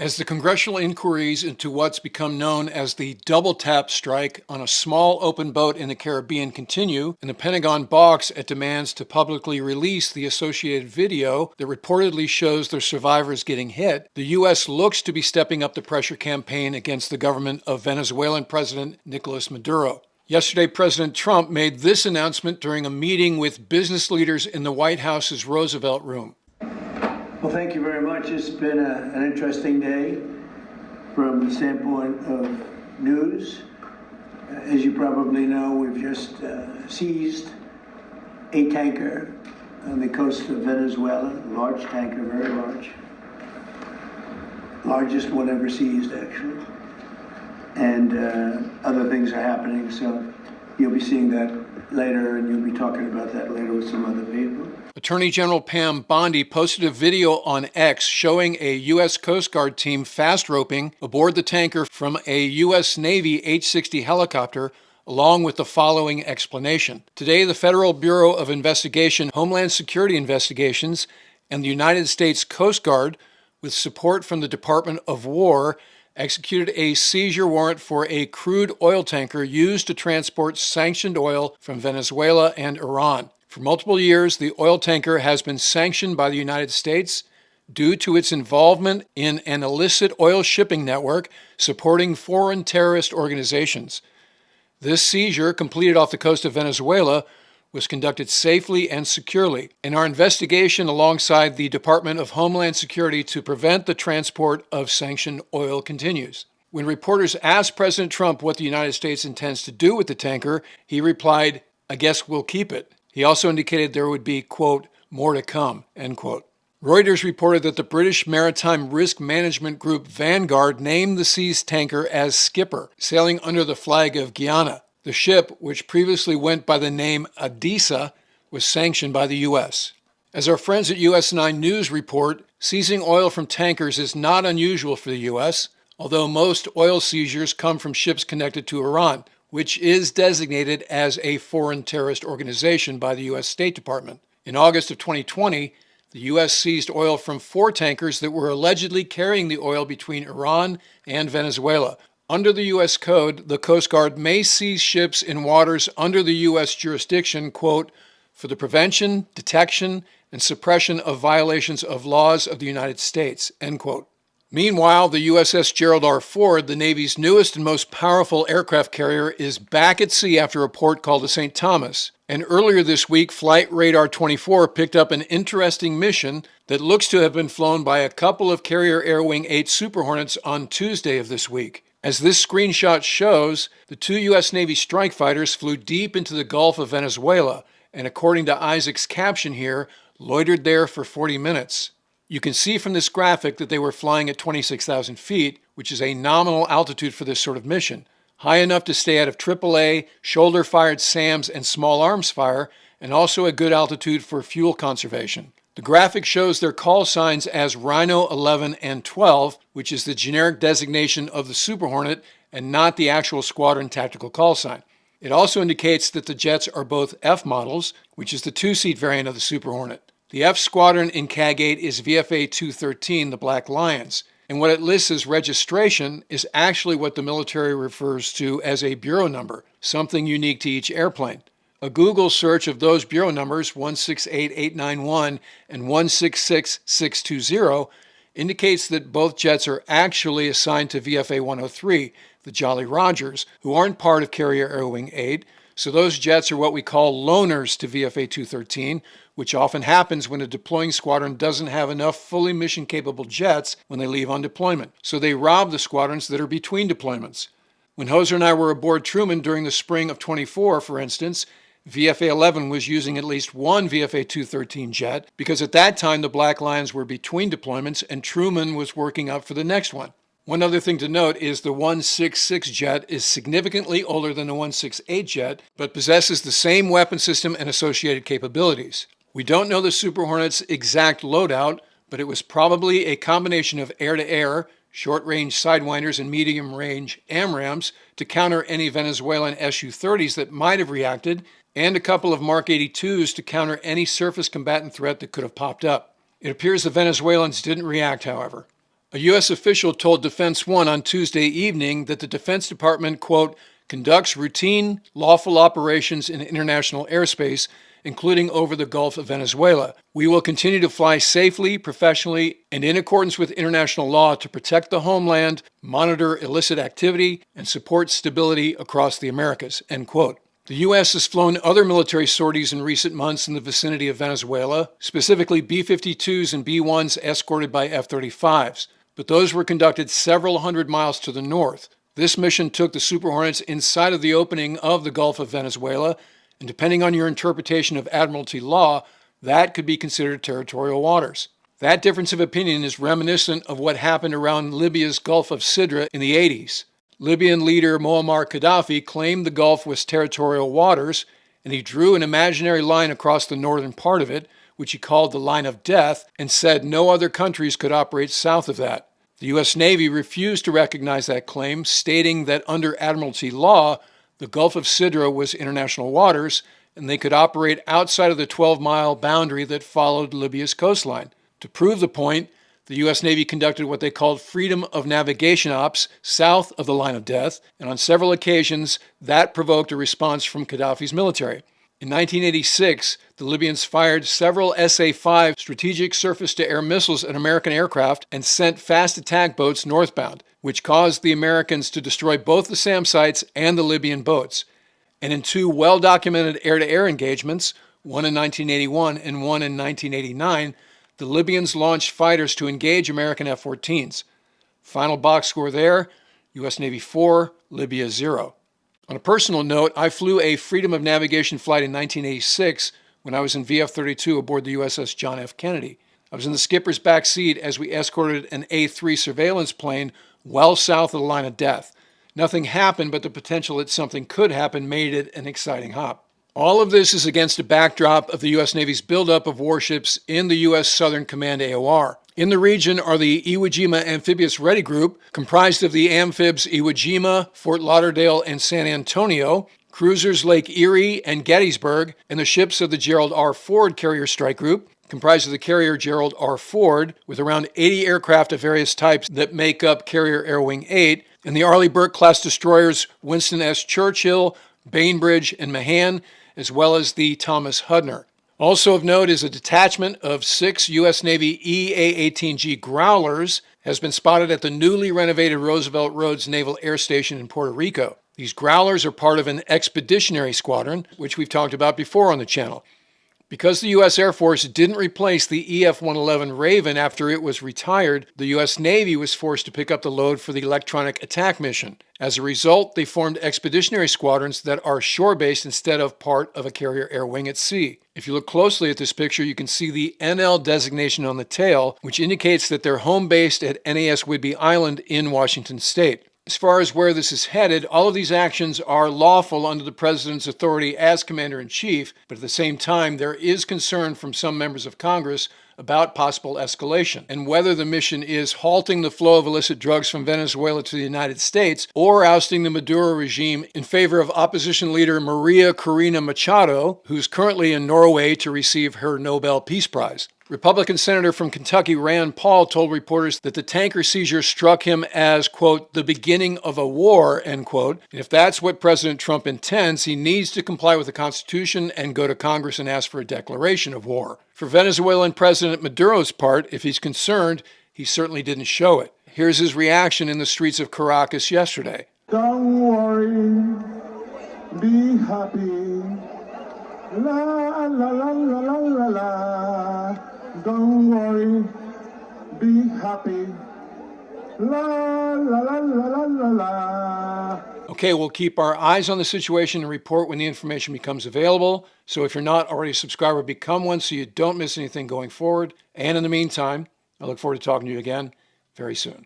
As the congressional inquiries into what's become known as the double tap strike on a small open boat in the Caribbean continue, and the Pentagon balks at demands to publicly release the associated video that reportedly shows their survivors getting hit, the U.S. looks to be stepping up the pressure campaign against the government of Venezuelan President Nicolas Maduro. Yesterday, President Trump made this announcement during a meeting with business leaders in the White House's Roosevelt Room. Well, thank you very much. It's been an interesting day from the standpoint of news. As you probably know, we've just seized a tanker on the coast of Venezuela, a large tanker, very large. Largest one ever seized, actually. And other things are happening, so you'll be seeing that later, and you'll be talking about that later with some other people. Attorney General Pam Bondi posted a video on X showing a U.S. Coast Guard team fast roping aboard the tanker from a U.S. Navy H-60 helicopter, along with the following explanation. Today, the Federal Bureau of Investigation, Homeland Security Investigations, and the United States Coast Guard, with support from the Department of War, executed a seizure warrant for a crude oil tanker used to transport sanctioned oil from Venezuela and Iran. For multiple years, the oil tanker has been sanctioned by the United States due to its involvement in an illicit oil shipping network supporting foreign terrorist organizations. This seizure, completed off the coast of Venezuela, was conducted safely and securely, and our investigation alongside the Department of Homeland Security to prevent the transport of sanctioned oil continues. When reporters asked President Trump what the United States intends to do with the tanker, he replied, "I guess we'll keep it." He also indicated there would be, quote, "more to come," end quote. Reuters reported that the British maritime risk management group Vanguard named the seized tanker as Skipper, sailing under the flag of Guyana. The ship, which previously went by the name Adisa, was sanctioned by the U.S. As our friends at US 9 News report, seizing oil from tankers is not unusual for the U.S., although most oil seizures come from ships connected to Iran, which is designated as a foreign terrorist organization by the U.S. State Department. In August of 2020, the U.S. seized oil from 4 tankers that were allegedly carrying the oil between Iran and Venezuela. Under the U.S. Code, the Coast Guard may seize ships in waters under the U.S. jurisdiction, quote, "for the prevention, detection, and suppression of violations of laws of the United States," end quote. Meanwhile, the USS Gerald R Ford, the Navy's newest and most powerful aircraft carrier, is back at sea after a port called the St. Thomas. And earlier this week, Flight Radar 24 picked up an interesting mission that looks to have been flown by a couple of Carrier Air Wing 8 Super Hornets on Tuesday of this week. As this screenshot shows, the 2 U.S. Navy strike fighters flew deep into the Gulf of Venezuela, and according to Isaac's caption here, loitered there for 40 minutes. You can see from this graphic that they were flying at 26,000 feet, which is a nominal altitude for this sort of mission, high enough to stay out of AAA, shoulder-fired SAMs, and small arms fire, and also a good altitude for fuel conservation. The graphic shows their call signs as Rhino 11 and 12, which is the generic designation of the Super Hornet and not the actual squadron tactical call sign. It also indicates that the jets are both F models, which is the 2-seat variant of the Super Hornet. The F Squadron in CAG 8 is VFA 213, the Black Lions, and what it lists as registration is actually what the military refers to as a bureau number, something unique to each airplane. A Google search of those bureau numbers, 168891 and 166620, indicates that both jets are actually assigned to VFA 103, the Jolly Rogers, who aren't part of Carrier Air Wing 8, so those jets are what we call loaners to VFA 213, which often happens when a deploying squadron doesn't have enough fully mission-capable jets when they leave on deployment. So they rob the squadrons that are between deployments. When Hoser and I were aboard Truman during the spring of 24, for instance, VFA 11 was using at least one VFA 213 jet because at that time the Black Lions were between deployments and Truman was working up for the next one. One other thing to note is the 166 jet is significantly older than the 168 jet, but possesses the same weapon system and associated capabilities. We don't know the Super Hornet's exact loadout, but it was probably a combination of air-to-air, short-range Sidewinders, and medium-range AMRAAMs to counter any Venezuelan Su-30s that might have reacted, and a couple of Mark 82s to counter any surface combatant threat that could have popped up. It appears the Venezuelans didn't react, however. A U.S. official told Defense One on Tuesday evening that the Defense Department, quote, conducts routine, lawful operations in international airspace, including over the Gulf of Venezuela. We will continue to fly safely, professionally, and in accordance with international law to protect the homeland, monitor illicit activity, and support stability across the Americas, end quote. The U.S. has flown other military sorties in recent months in the vicinity of Venezuela, specifically B-52s and B-1s escorted by F-35s, but those were conducted several hundred miles to the north. This mission took the Super Hornets inside of the opening of the Gulf of Venezuela, and depending on your interpretation of Admiralty law, that could be considered territorial waters. That difference of opinion is reminiscent of what happened around Libya's Gulf of Sidra in the 80s. Libyan leader Muammar Gaddafi claimed the Gulf was territorial waters, and he drew an imaginary line across the northern part of it, which he called the Line of Death, and said no other countries could operate south of that. The U.S. Navy refused to recognize that claim, stating that under Admiralty law, the Gulf of Sidra was international waters, and they could operate outside of the 12-mile boundary that followed Libya's coastline. To prove the point, the U.S. Navy conducted what they called freedom of navigation ops south of the Line of Death, and on several occasions, that provoked a response from Gaddafi's military. In 1986, the Libyans fired several SA-5 strategic surface-to-air missiles at American aircraft and sent fast attack boats northbound, which caused the Americans to destroy both the SAM sites and the Libyan boats. And in two well-documented air-to-air engagements, one in 1981 and one in 1989, the Libyans launched fighters to engage American F-14s. Final box score there, U.S. Navy 4, Libya 0. On a personal note, I flew a freedom of navigation flight in 1986 when I was in VF-32 aboard the USS John F. Kennedy. I was in the skipper's back seat as we escorted an A-3 surveillance plane well south of the Line of Death. Nothing happened, but the potential that something could happen made it an exciting hop. All of this is against a backdrop of the U.S. Navy's buildup of warships in the U.S. Southern Command AOR. In the region are the Iwo Jima Amphibious Ready Group, comprised of the amphibs Iwo Jima, Fort Lauderdale, and San Antonio, cruisers Lake Erie and Gettysburg, and the ships of the Gerald R Ford Carrier Strike Group, comprised of the carrier Gerald R Ford, with around 80 aircraft of various types that make up Carrier Air Wing 8, and the Arleigh Burke-class destroyers Winston S. Churchill, Bainbridge, and Mahan, as well as the Thomas Hudner. Also of note is a detachment of 6 U.S. Navy EA-18G Growlers has been spotted at the newly renovated Roosevelt Roads Naval Air Station in Puerto Rico. These Growlers are part of an expeditionary squadron, which we've talked about before on the channel. Because the U.S. Air Force didn't replace the EF-111 Raven after it was retired, the U.S. Navy was forced to pick up the load for the electronic attack mission. As a result, they formed expeditionary squadrons that are shore-based instead of part of a carrier air wing at sea. If you look closely at this picture, you can see the NL designation on the tail, which indicates that they're home-based at NAS Whidbey Island in Washington State. As far as where this is headed, all of these actions are lawful under the President's authority as Commander-in-Chief, but at the same time, there is concern from some members of Congress about possible escalation, and whether the mission is halting the flow of illicit drugs from Venezuela to the United States or ousting the Maduro regime in favor of opposition leader Maria Corina Machado, who's currently in Norway to receive her Nobel Peace Prize. Republican Senator from Kentucky Rand Paul told reporters that the tanker seizure struck him as, quote, the beginning of a war, end quote. And if that's what President Trump intends, he needs to comply with the Constitution and go to Congress and ask for a declaration of war. For Venezuelan President Maduro's part, if he's concerned, he certainly didn't show it. Here's his reaction in the streets of Caracas yesterday. Don't worry, be happy. La la la la la la la. Don't worry, be happy. La la la la la la la. Okay, we'll keep our eyes on the situation and report when the information becomes available. So if you're not already a subscriber, become one so you don't miss anything going forward. And in the meantime, I look forward to talking to you again very soon.